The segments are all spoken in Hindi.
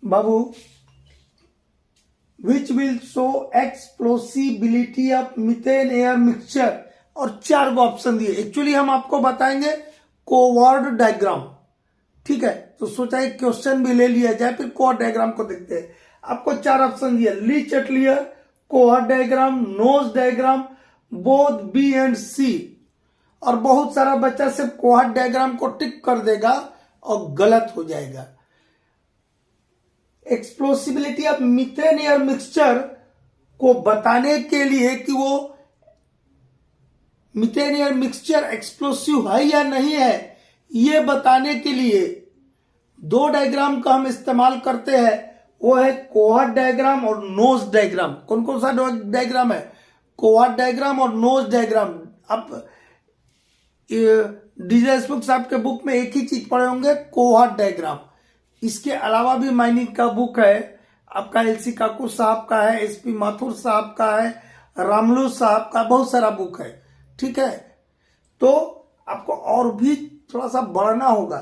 Babu, which will show explosibility of methane air mixture, और 4 ऑप्शन दिए। एक्चुअली हम आपको बताएंगे कोवर्ट डायग्राम, ठीक है। तो सोचा एक क्वेश्चन भी ले लिया जाए, फिर कोवर्ट डायग्राम को देखते हैं। आपको 4 ऑप्शन दिए, ली चटलियर, कोवर्ट डायग्राम, नोज diagram, both B and C. और बहुत सारा बच्चा सिर्फ कोवर्ट डायग्राम को टिक कर देगा और गलत हो जाएगा। एक्सप्लोसिबिलिटी ऑफ मीथेन एयर मिक्सचर को बताने के लिए कि वो मीथेन एयर मिक्सचर एक्सप्लोसिव है या नहीं है, ये बताने के लिए 2 डायग्राम का हम इस्तेमाल करते हैं। वो है कोवर्ट डायग्राम और नोज डायग्राम। कौन कौन सा डायग्राम है? कोवर्ट डायग्राम और नोज डायग्राम। आप डीजे देशमुख साहब के बुक में एक ही चीज पढ़े होंगे, कोवर्ट डायग्राम। इसके अलावा भी माइनिंग का बुक है, आपका एलसी काकू साहब का है, एसपी माथुर साहब का है, रामलू साहब का, बहुत सारा बुक है, ठीक है। तो आपको और भी थोड़ा सा बढ़ना होगा।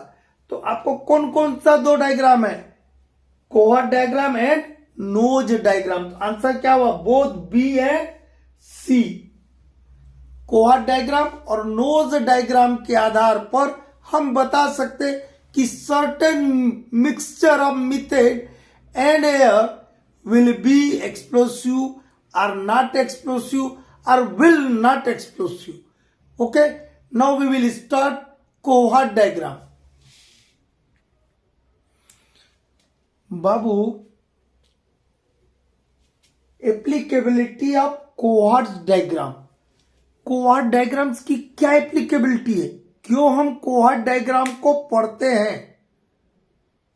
तो आपको कौन कौन सा 2 डायग्राम है? Coward diagram and nose diagram. Answer क्या हुआ? Both B and C. Coward diagram और नोज डायग्राम के आधार पर हम बता सकते कि certain mixture of methane and air will be explosive or not explosive or will not explosive. Okay, now we will start cohort diagram. Babu, applicability of cohort diagram. Cohort diagrams की क्या एप्लीकेबिलिटी है? क्यों हम कोहॉर्ट डायग्राम को पढ़ते हैं?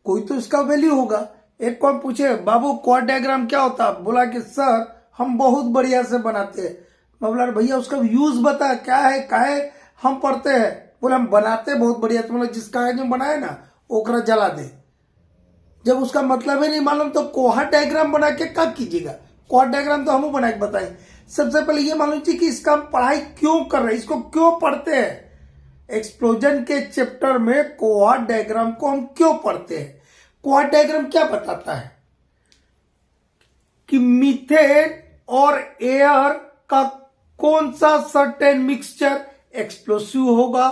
कोई तो इसका वैल्यू होगा। एक को पूछे, बाबू कोहॉर्ट डायग्राम क्या होता है? बोला कि सर हम बहुत बढ़िया से बनाते हैं। मैं बोला भैया उसका यूज बता, क्या है, काहे हम पढ़ते हैं? बोले हम बनाते बहुत बढ़िया। तो बोला जिसका जो बनाए ना ओकरा जला दे। जब उसका मतलब ही नहीं मालूम तो कोहॉर्ट डायग्राम बना के क्या कीजिएगा? कोहॉर्ट डायग्राम तो हम बना के बताएं। सबसे पहले ये मालूम चाहिए कि इसका हम पढ़ाई क्यों कर रहे हैं, इसको क्यों पढ़ते हैं। एक्सप्लोजन के चैप्टर में कोहॉर्ट डायग्राम को हम क्यों पढ़ते हैं? कोहॉर्ट डायग्राम क्या बताता है कि मीथेन और एयर का कौन सा सर्टेन मिक्सचर एक्सप्लोसिव होगा,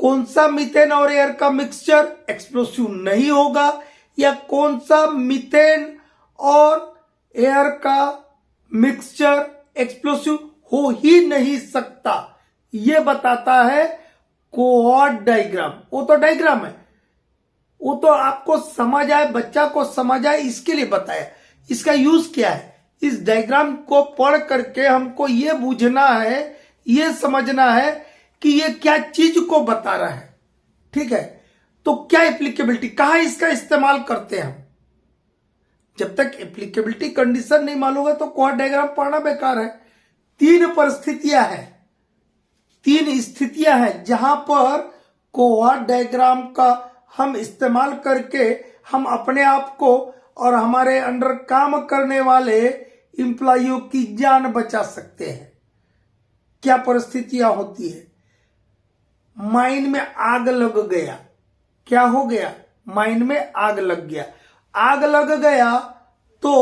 कौन सा मीथेन और एयर का मिक्सचर एक्सप्लोसिव नहीं होगा, या कौन सा मीथेन और एयर का मिक्सचर एक्सप्लोसिव हो ही नहीं सकता। यह बताता है कोहॉर्ट डायग्राम। वो तो डायग्राम है, वो तो आपको समझ आए, बच्चा को समझ आए, इसके लिए बताया। इसका यूज क्या है? इस डायग्राम को पढ़ करके हमको ये बूझना है, ये समझना है कि ये क्या चीज को बता रहा है, ठीक है। तो क्या एप्लीकेबिलिटी, कहां इसका इस्तेमाल करते हैं हम? जब तक एप्लीकेबिलिटी कंडीशन नहीं मालूम है तो कोहॉर्ट डायग्राम पढ़ना बेकार है। 3 परिस्थितियां हैं, 3 स्थितियां हैं जहां पर कोहॉर्ट डायग्राम का हम इस्तेमाल करके हम अपने आप को और हमारे अंडर काम करने वाले एम्प्लॉइयों की जान बचा सकते हैं। क्या परिस्थितियां होती है? माइन में आग लग गया। क्या हो गया? माइन में आग लग गया। आग लग गया तो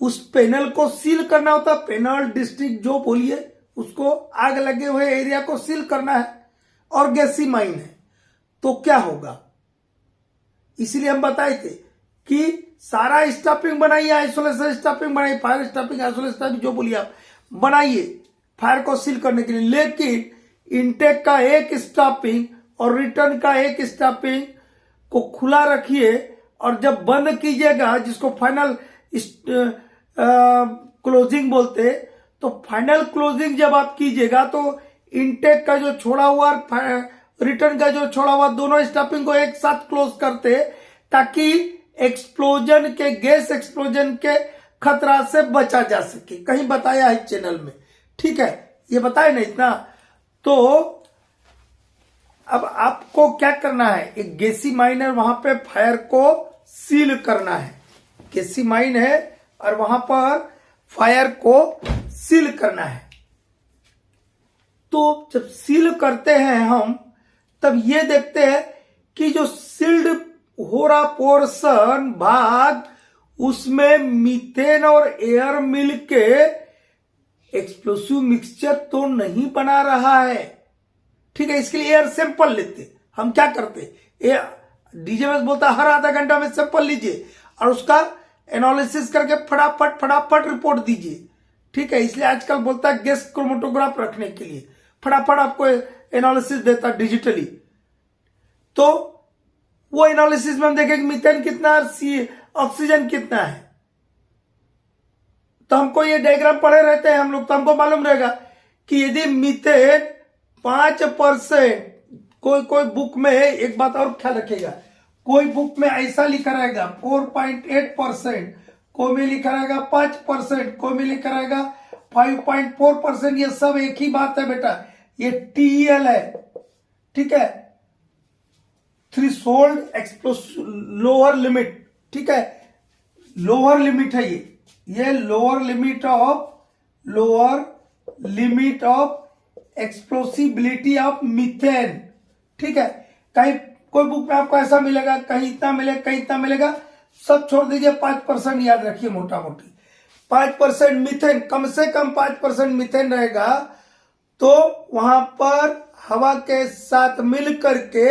उस पैनल को सील करना होता। पैनल डिस्ट्रिक्ट जो बोलिए उसको, आग लगे हुए एरिया को सील करना है और गैसी माइन है तो क्या होगा? इसलिए हम बताए थे कि सारा स्टॉपिंग बनाइए, आइसोलेशन स्टॉपिंग बनाइए, फायर स्टॉपिंग, आइसोलेशन स्टॉपिंग जो बोलिए आप बनाइए फायर को सील करने के लिए। लेकिन इनटेक का एक स्टॉपिंग और रिटर्न का एक स्टॉपिंग को खुला रखिए, और जब बंद कीजिएगा जिसको फाइनल क्लोजिंग बोलते, तो फाइनल क्लोजिंग जब आप कीजिएगा तो इनटेक का जो छोड़ा हुआ रिटर्न का जो छोड़ा हुआ दोनों स्टॉपिंग को एक साथ क्लोज करते, ताकि एक्सप्लोजन के, गैस एक्सप्लोजन के खतरा से बचा जा सके। कहीं बताया है चैनल में, ठीक है, ये बताया नहीं इतना। तो अब आपको क्या करना है, एक गैसी माइन है वहां पे फायर को सील करना है। गैसी माइन है और वहां पर फायर को सील करना है। तो जब सील करते हैं हम, तब ये देखते हैं कि जो सील्ड हो रहा पोर्शन भाग उसमें मीथेन और एयर मिलके एक्सप्लोसिव मिक्सचर तो नहीं बना रहा है। ठीक है, इसके लिए एयर सैंपल लेते। हम क्या करते, डीजेएमएस बोलता हर आधा घंटा में सैंपल लीजिए और उसका एनालिसिस करके फटाफट रिपोर्ट दीजिए। ठीक है, इसलिए आजकल बोलता है गैस क्रोमेटोग्राफ रखने के लिए, फटाफट आपको एनालिसिस देता डिजिटली। तो वो एनालिसिस में हम देखेंगे मीथेन कितना है, ऑक्सीजन कितना है। तो हमको ये डायग्राम पढ़े रहते हैं हम लोग, तो हमको मालूम रहेगा कि यदि मीथेन 5%, कोई बुक में एक बात और ख्याल रखिएगा, कोई बुक में ऐसा लिखा रहेगा 4.8%, कोई में लिखा रहेगा 5%, कोई में लिखा रहेगा 5.4%। ये सब एक ही बात है बेटा, ये TEL है। ठीक है, थ्रेशोल्ड एक्सप्लोसिव लोअर लिमिट। ठीक है, लोअर लिमिट है ये lower limit of explosibility of methane. ठीक है, कहीं कोई बुक में आपको ऐसा मिलेगा, कहीं इतना मिलेगा, कहीं इतना मिलेगा, सब छोड़ दीजिए, 5% याद रखिए मोटा मोटी। 5% मीथेन, कम से कम 5% मीथेन रहेगा तो वहां पर हवा के साथ मिल करके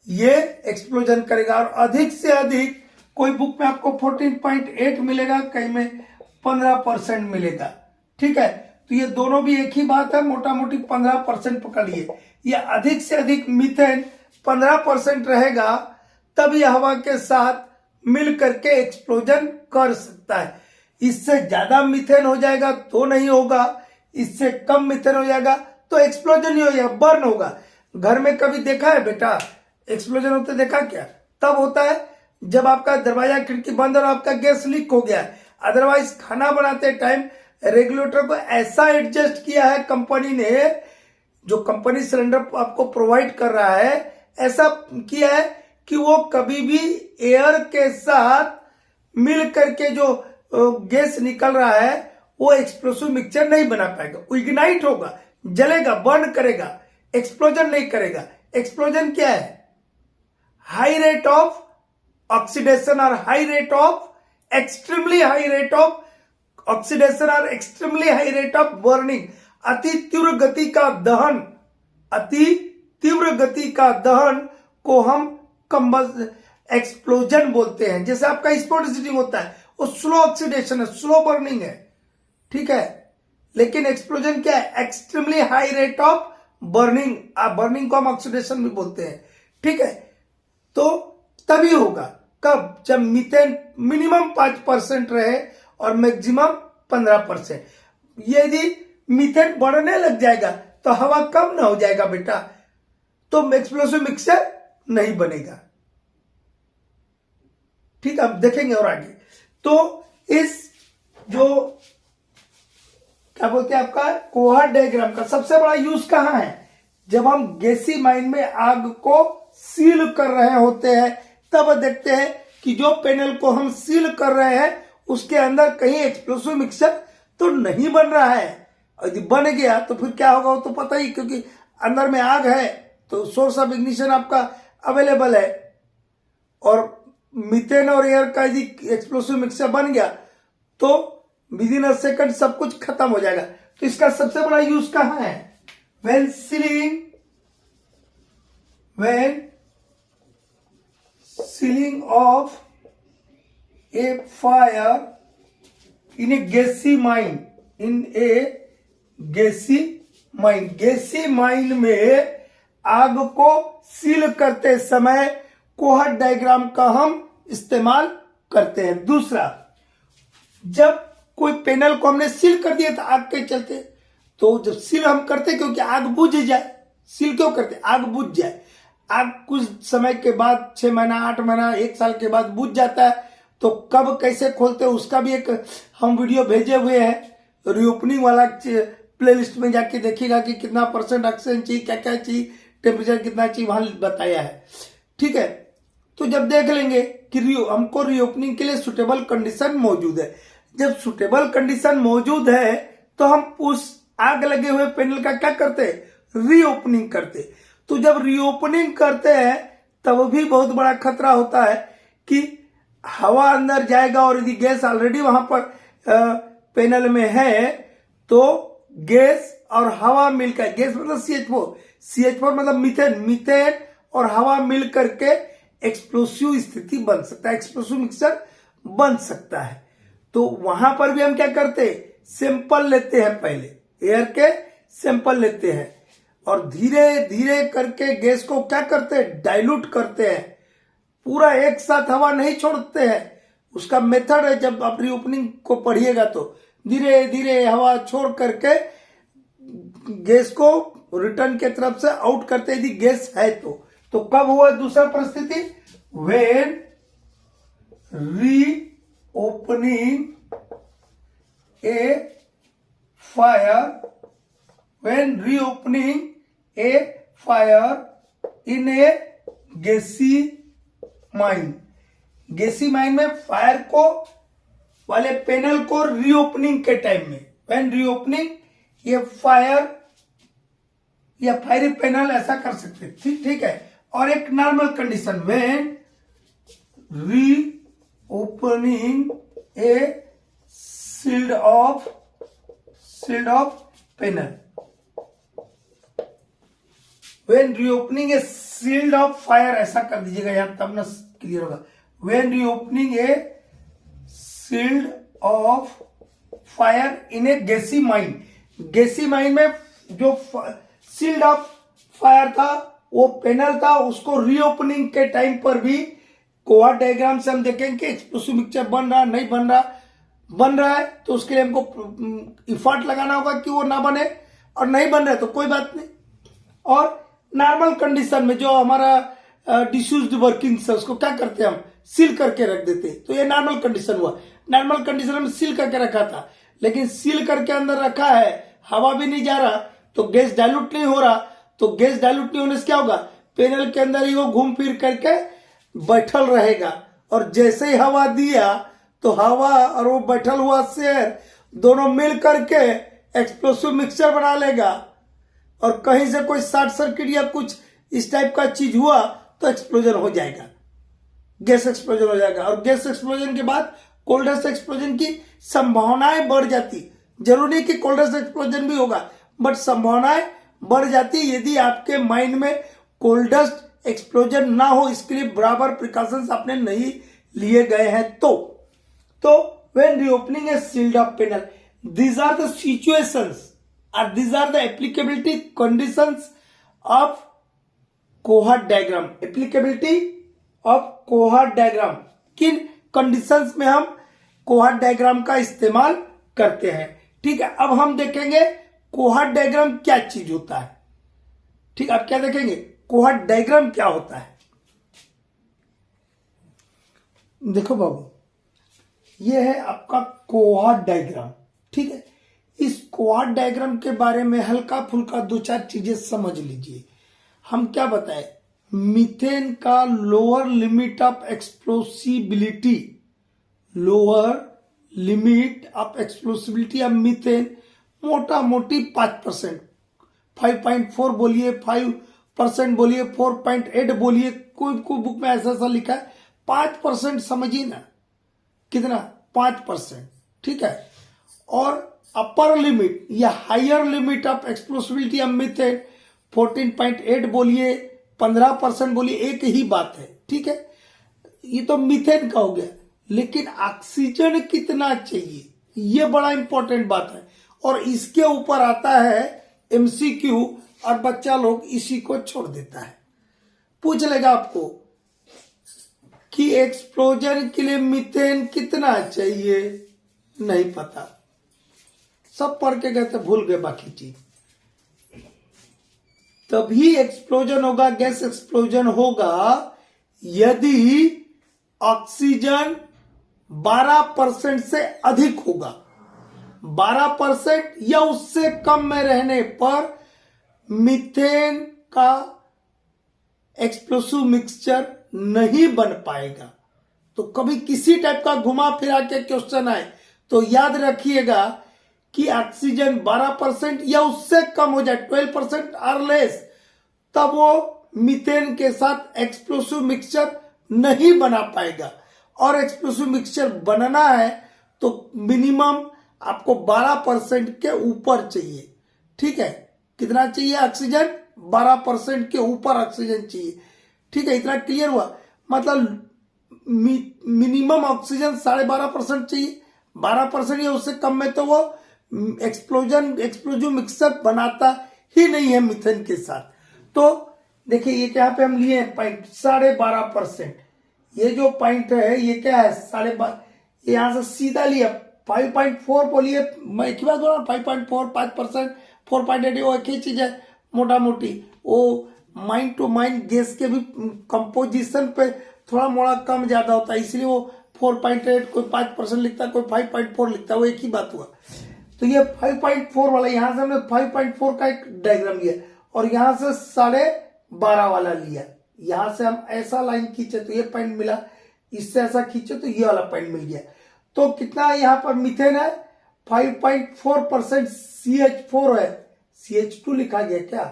ये एक्सप्लोजन करेगा। और अधिक से अधिक कोई बुक में आपको 14.8 मिलेगा, कहीं में 15% मिलेगा। ठीक है, तो ये दोनों भी एक ही बात है, मोटा मोटी 15% पकड़िए। ये अधिक से अधिक मीथेन 15% रहेगा तब यह हवा के साथ मिल करके एक्सप्लोजन कर सकता है। इससे ज्यादा मीथेन हो जाएगा तो नहीं होगा, इससे कम मीथेन हो जाएगा तो एक्सप्लोजन ही हो जाएगा, बर्न होगा। घर में कभी देखा है बेटा एक्सप्लोजन होते देखा क्या? तब होता है जब आपका दरवाजा खिड़की बंद और आपका गैस लीक हो गया है। अदरवाइज खाना बनाते टाइम रेगुलेटर को ऐसा एडजस्ट किया है कंपनी ने, जो कंपनी सिलेंडर आपको प्रोवाइड कर रहा है, ऐसा किया है कि वो कभी भी एयर के साथ मिल करके जो गैस निकल रहा है वो एक्सप्लोसिव मिक्सचर नहीं बना पाएगा। वो इग्नाइट होगा, जलेगा, बर्न करेगा, एक्सप्लोजन नहीं करेगा। एक्सप्लोजन क्या है? हाई रेट ऑफ ऑक्सीडेशन और high rate of extremely high rate of oxidation और extremely high rate of burning. अति तीव्र गति का दहन, अति तीव्र गति का दहन को हम एक्सप्लोजन बोलते हैं। जैसे आपका स्पोर्ट होता है वो स्लो ऑक्सीडेशन है, स्लो बर्निंग है। ठीक है, लेकिन एक्सप्लोजन क्या है? Extremely high rate of burning. Burning को हम ऑक्सीडेशन भी बोलते हैं। ठीक है, तो तभी होगा कब? जब मीथेन मिनिमम 5% रहे और मैक्सिमम 15%। यदि मीथेन बढ़ने लग जाएगा तो हवा कम ना हो जाएगा बेटा, तो एक्सप्लोसिव मिक्सचर नहीं बनेगा। ठीक है, अब देखेंगे और आगे। तो इस जो क्या बोलते हैं आपका कोहार्ट डायग्राम का सबसे बड़ा यूज कहां है? जब हम गैसी माइन में आग को सील कर रहे होते हैं तब देखते हैं कि जो पैनल को हम सील कर रहे हैं उसके अंदर कहीं एक्सप्लोसिव मिक्सचर तो नहीं बन रहा है। यदि बन गया तो फिर क्या होगा वो तो पता ही, क्योंकि अंदर में आग है तो सोर्स ऑफ इग्निशन आपका अवेलेबल है। और मीथेन और एयर का यदि एक्सप्लोसिव मिक्सचर बन गया तो विद इन अ सेकंड सब कुछ खत्म हो जाएगा। तो इसका सबसे बड़ा यूज कहां है? when sealing of a fire in a gassy mine, gassy mine में आग को सील करते समय कोहार्ट डायग्राम का हम इस्तेमाल करते हैं। दूसरा, जब कोई पैनल को हमने सील कर दिया था आग के चलते, तो जब सील हम करते क्योंकि आग बुझ जाए। सील क्यों करते? आग बुझ जाए। आग कुछ समय के बाद 6 महीना 8 महीना 1 साल के बाद बुझ जाता है, तो कब कैसे खोलते हैं उसका भी एक हम वीडियो भेजे हुए हैं। रीओपनिंग वाला प्लेलिस्ट में जाके देखिएगा कि कितना % ऑक्सीजन चाहिए, क्या क्या चाहिए, टेम्परेचर कितना चाहिए, वहां बताया है। ठीक है, तो जब देख लेंगे कि हमको रीओपनिंग के लिए सुटेबल कंडीशन मौजूद है। जब सुटेबल कंडीशन मौजूद है तो हम उस आग लगे हुए पैनल का क्या करते हैं? रीओपनिंग करते। तो जब रीओपनिंग करते हैं तब भी बहुत बड़ा खतरा होता है कि हवा अंदर जाएगा और यदि गैस ऑलरेडी वहां पर पैनल में है तो गैस और हवा मिलकर, गैस मतलब CH4 मतलब मीथेन और हवा मिल करके एक्सप्लोसिव स्थिति बन सकता है, एक्सप्लोसिव मिक्सचर बन सकता है। तो वहां पर भी हम क्या करते हैं, सैंपल लेते हैं, पहले एयर के सैंपल लेते हैं और धीरे धीरे करके गैस को क्या करते हैं, डाइल्यूट करते हैं। पूरा एक साथ हवा नहीं छोड़ते हैं, उसका मेथड है, जब आप रीओपनिंग को पढ़िएगा तो धीरे धीरे हवा छोड़ करके गैस को रिटर्न के तरफ से आउट करते यदि गैस है तो कब हुआ दूसरा परिस्थिति, when reopening a fire, when reopening a fire in a gassy mine. Gassy mine में फायर को वाले पैनल को रीओपनिंग के टाइम में, व्हेन रीओपनिंग ये फायर या फायरी पैनल ऐसा कर सकते, ठीक है। और एक normal condition, when reopening a sealed off panel, when reopening a sealed off fire, ऐसा कर दीजिएगा यहां तब ना क्लियर होगा। When reopening a sealed off fire in a gassy mine, gassy mine में जो सील्ड ऑफ फायर था वो पैनल था, उसको रीओपनिंग के टाइम पर भी कोऑर्ड डायग्राम से हम देखेंगे कि एक्सप्लोसिव मिक्सचर बन रहा नहीं बन रहा है तो उसके लिए हमको इफर्ट लगाना होगा कि वो ना बने, और नहीं बन रहा है तो कोई बात नहीं। और नॉर्मल कंडीशन में जो हमारा डिफ्यूज्ड वर्किंग है उसको क्या करते हैं, हम सील करके रख देते। तो ये नॉर्मल कंडीशन हुआ, नॉर्मल कंडीशन में सील करके रखा था, लेकिन सील करके अंदर रखा है, हवा भी नहीं जा रहा तो गैस डाइल्यूट नहीं हो रहा। तो गैस डाइल्यूट नहीं होने से क्या होगा, पैनल के अंदर ही वो घूम फिर करके बैठल रहेगा, और जैसे ही हवा दिया तो हवा और वो बैठल हुआ शेयर दोनों मिल करके एक्सप्लोसिव मिक्सचर बना लेगा, और कहीं से कोई शॉर्ट सर्किट या कुछ इस टाइप का चीज हुआ तो एक्सप्लोजन हो जाएगा, गैस एक्सप्लोजन हो जाएगा। और गैस एक्सप्लोजन के बाद कोल्डेस्ट एक्सप्लोजन की संभावनाएं बढ़ जाती। जरूरी नहीं कि कोल्डेस्ट एक्सप्लोजन भी होगा, बट संभावनाएं बढ़ जाती यदि आपके माइंड में कोल्डेस्ट एक्सप्लोजन ना हो, इसके लिए बराबर प्रिकॉशंस आपने नहीं लिए गए हैं। तो when reopening a sealed off panel, these are the situations or these are the applicability conditions of cohort diagram. Applicability of cohort diagram, किन कंडीशंस में हम कोहार्ट डायग्राम का इस्तेमाल करते हैं। ठीक है, अब हम देखेंगे कोहार्ट डायग्राम क्या चीज होता है। ठीक, आप क्या देखेंगे, कोहार्ट डायग्राम क्या होता है। देखो बाबू, ये है आपका कोहार्ट डायग्राम। ठीक है, इस कोहार्ट डायग्राम के बारे में हल्का फुल्का दो चार चीजें समझ लीजिए। हम क्या बताएं, मीथेन का lower limit of explosibility, lower limit of explosibility of methane मोटा मोटी 5%, 5.4 बोलिए, 5% बोलिए, 4.8 बोलिए, कोई बुक में ऐसा ऐसा लिखा है, 5% समझिए ना, कितना, 5%। ठीक है, और अपर लिमिट या higher limit of explosibility of methane 14.8 बोलिए, 15% बोलिए, एक ही बात है। ठीक है, ये तो मीथेन का हो गया, लेकिन ऑक्सीजन कितना चाहिए, ये बड़ा इंपॉर्टेंट बात है, और इसके ऊपर आता है एमसीक्यू, और बच्चा लोग इसी को छोड़ देता है। पूछ लेगा आपको कि एक्सप्लोजन के लिए मीथेन कितना चाहिए, नहीं पता, सब पढ़ के गए थे, भूल गए बाकी चीज। तभी एक्सप्लोजन होगा, गैस एक्सप्लोजन होगा यदि ऑक्सीजन 12% से अधिक होगा। 12% या उससे कम में रहने पर मीथेन का एक्सप्लोसिव मिक्सचर नहीं बन पाएगा। तो कभी किसी टाइप का घुमा फिरा के क्वेश्चन आए तो याद रखिएगा कि ऑक्सीजन 12% या उससे कम हो जाए, 12% और लेस, तब वो मीथेन के साथ एक्सप्लोसिव मिक्सचर नहीं बना पाएगा। और एक्सप्लोसिव मिक्सचर बनना है तो मिनिमम आपको 12% के ऊपर चाहिए। ठीक है, कितना चाहिए ऑक्सीजन? 12% के ऊपर ऑक्सीजन चाहिए। ठीक है, इतना क्लियर हुआ? मतलब मिनिमम ऑक्सीजन 12.5% चाहिए। 12% या उससे कम में तो वो एक्सप्लोजिव मिक्सर बनाता ही नहीं है मीथेन के साथ। तो देखिए ये क्या पे हम लिए पॉइंट 12.5%। ये जो पॉइंट है ये क्या है? 12.5। यहां से सीधा लिया 5.4 बोलिए, मैं एक ही बात बोला 5.4, 5%, 4.8 वो एक ही चीज है मोटा मोटी। वो माइंड टू माइंड गैस के भी कंपोजिशन पे थोड़ा मोड़ा कम ज्यादा होता है, इसलिए वो 4.8 कोई 5% लिखता है, कोई 5.4 लिखता है, वो एक ही बात हुआ। तो ये 5.4 वाला, यहां से हमने 5.4 का एक डायग्राम लिया और यहां से 12.5 वाला लिया। यहां से हम ऐसा लाइन खींचे तो ये पॉइंट मिला, इससे ऐसा खींचे तो ये वाला पॉइंट मिल गया। तो कितना यहाँ पर मीथेन है? 5.4% CH4 है। CH2 लिखा गया क्या?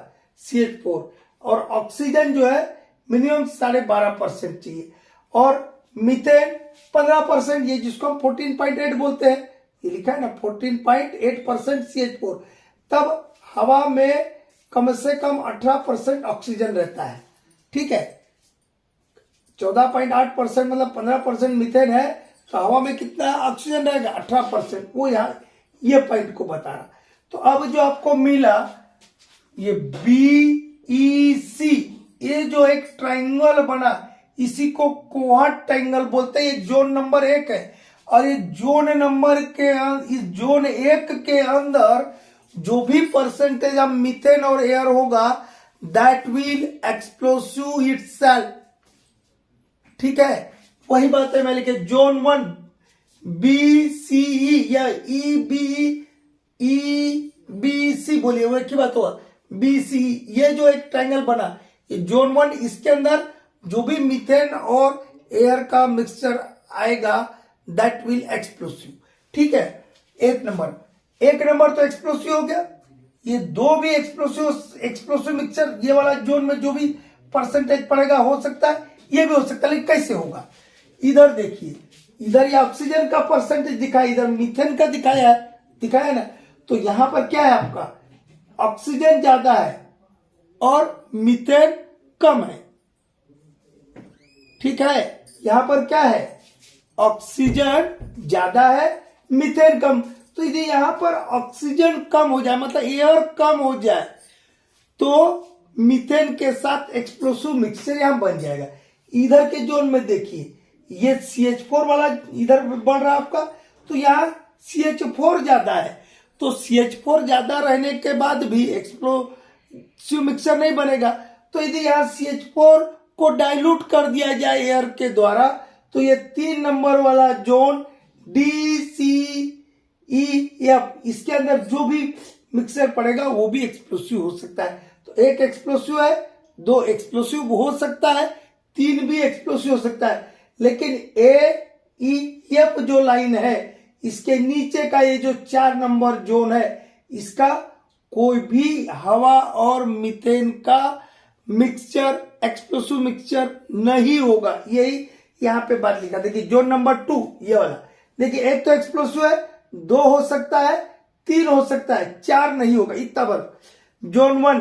CH4। और ऑक्सीजन जो है मिनिमम 12.5% चाहिए। और मीथेन 15%, ये जिसको हम 14.8 बोलते हैं, ये लिखा है ना 14.8% CH4। तब हवा में कम से कम 18% ऑक्सीजन रहता है। ठीक है, 14.8% मतलब 15% मीथेन है, तो हवा में कितना ऑक्सीजन रहेगा? 18%। वो यहाँ ये पॉइंट को बता रहा। तो अब जो आपको मिला ये BEC, ये जो एक ट्राइंगल बना, इसी को कोहॉर्ट ट्राइंगल बोलते हैं। ये जोन नंबर 1 है और ये जोन नंबर के इस जोन 1 के अंदर जो भी परसेंटेज ऑफ मीथेन और एयर होगा दैट विल एक्सप्लोसिव इटसेल्फ। ठीक है, वही बात है मैं लिखे जोन 1 BCE या EBC बोलिए, वो एक ही बात होगा। BCE ये जो एक ट्रायंगल बना, ये जोन 1, इसके अंदर जो भी मीथेन और एयर का मिक्सचर आएगा दैट विल एक्सप्लोसिव। ठीक है, एक नंबर तो एक्सप्लोसिव हो गया। ये दो भी एक्सप्लोसिव मिक्सचर, ये वाला जोन में जो भी परसेंटेज पड़ेगा हो सकता है, ये भी हो सकता है, लेकिन कैसे होगा? इधर देखिए, इधर ये ऑक्सीजन का परसेंटेज दिखाया, इधर मीथेन का दिखाया है ना। तो यहां पर क्या है आपका? ऑक्सीजन ज्यादा है और मीथेन कम है। ठीक है, यहां पर क्या है? ऑक्सीजन ज्यादा है, मीथेन कम। तो यदि यहां पर ऑक्सीजन कम हो जाए, मतलब एयर कम हो जाए, तो मीथेन के साथ एक्सप्लोसिव मिक्सचर यहां बन जाएगा। इधर के जोन में देखिए, ये CH4 वाला इधर बढ़ रहा है आपका, तो यहां CH4 ज्यादा है। तो CH4 ज्यादा रहने के बाद भी एक्सप्लोसिव मिक्सचर नहीं बनेगा। तो यदि यहां CH4 को डाइल्यूट कर दिया जाए एयर के द्वारा, तो ये 3 नंबर वाला जोन DCEF, इसके अंदर जो भी मिक्सचर पड़ेगा वो भी एक्सप्लोसिव हो सकता है। तो एक एक्सप्लोसिव है, 2 एक्सप्लोसिव हो सकता है, 3 भी एक्सप्लोसिव हो सकता है। लेकिन AEF जो लाइन है, इसके नीचे का ये जो 4 नंबर जोन है, इसका कोई भी हवा और मीथेन का मिक्सचर, एक्सप्लोसिव मिक्सचर नहीं होगा। यही यहां पे बात लिखा। देखिए जोन नंबर 2 ये वाला, देखिए एक तो एक्सप्लोसिव है, 2 हो सकता है, 3 हो सकता है, 4 नहीं होगा, इतना बर्फ। Zone 1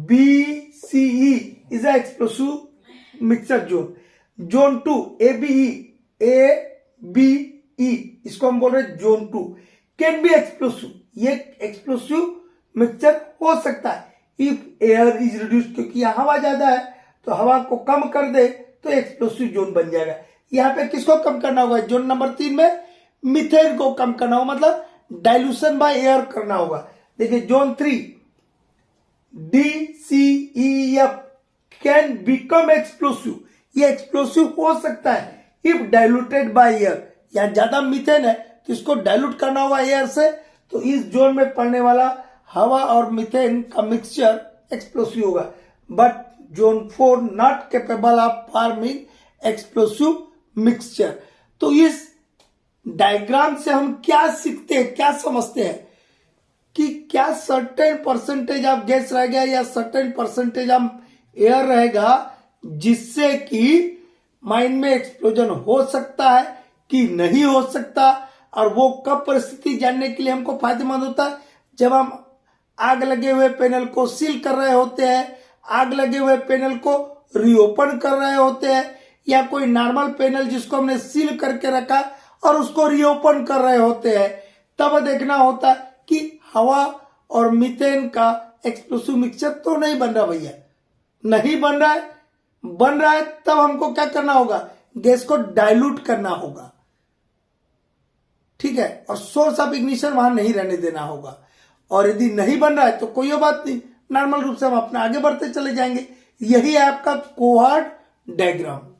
BCE is a explosive mixture zone. Zone 2 ABE, इसको हम बोल रहे हैं जोन 2, कैन बी एक्सप्लोसिव। ये एक्सप्लोसिव मिक्सचर हो सकता है इफ एयर इज रिड्यूस, क्योंकि यहां हवा ज्यादा है, तो हवा को कम कर दे तो एक्सप्लोसिव जोन बन जाएगा। यहां पे किसको कम करना होगा? जोन नंबर 3 में मीथेन को कम करना होगा, मतलब डाइल्यूशन बाय एयर करना होगा। देखिए zone 3 DCEF can become explosive, ये एक्सप्लोसिव हो सकता है इफ डाइल्यूटेड बाय एयर। यहां ज्यादा मीथेन है तो इसको डाइल्यूट करना होगा एयर से, तो इस जोन में पड़ने वाला हवा और मीथेन का मिक्सचर एक्सप्लोसिव होगा। But zone 4 not capable of forming explosive mixture. तो इस डायग्राम से हम क्या सीखते हैं, क्या समझते हैं कि क्या सर्टेन परसेंटेज ऑफ गैस रह गया या सर्टेन परसेंटेज ऑफ एयर रहेगा जिससे कि माइंड में एक्सप्लोजन हो सकता है कि नहीं हो सकता। और वो कब परिस्थिति जानने के लिए हमको फायदेमंद होता है, जब हम आग लगे हुए पैनल को सील कर रहे होते हैं, आग लगे हुए पैनल को रीओपन कर रहे होते हैं, या कोई नॉर्मल पैनल जिसको हमने सील करके रखा और उसको रीओपन कर रहे होते हैं। तब देखना होता है कि हवा और मीथेन का एक्सप्लोसिव मिक्सचर तो नहीं बन रहा भैया, नहीं बन रहा है। बन रहा है तब हमको क्या करना होगा, गैस को डाइल्यूट करना होगा, ठीक है, और सोर्स ऑफ इग्निशन वहां नहीं रहने देना होगा। और यदि नहीं बन रहा है तो कोई बात नहीं, नॉर्मल रूप से हम अपना आगे बढ़ते चले जाएंगे। यही है आपका कोहार्ट डायग्राम।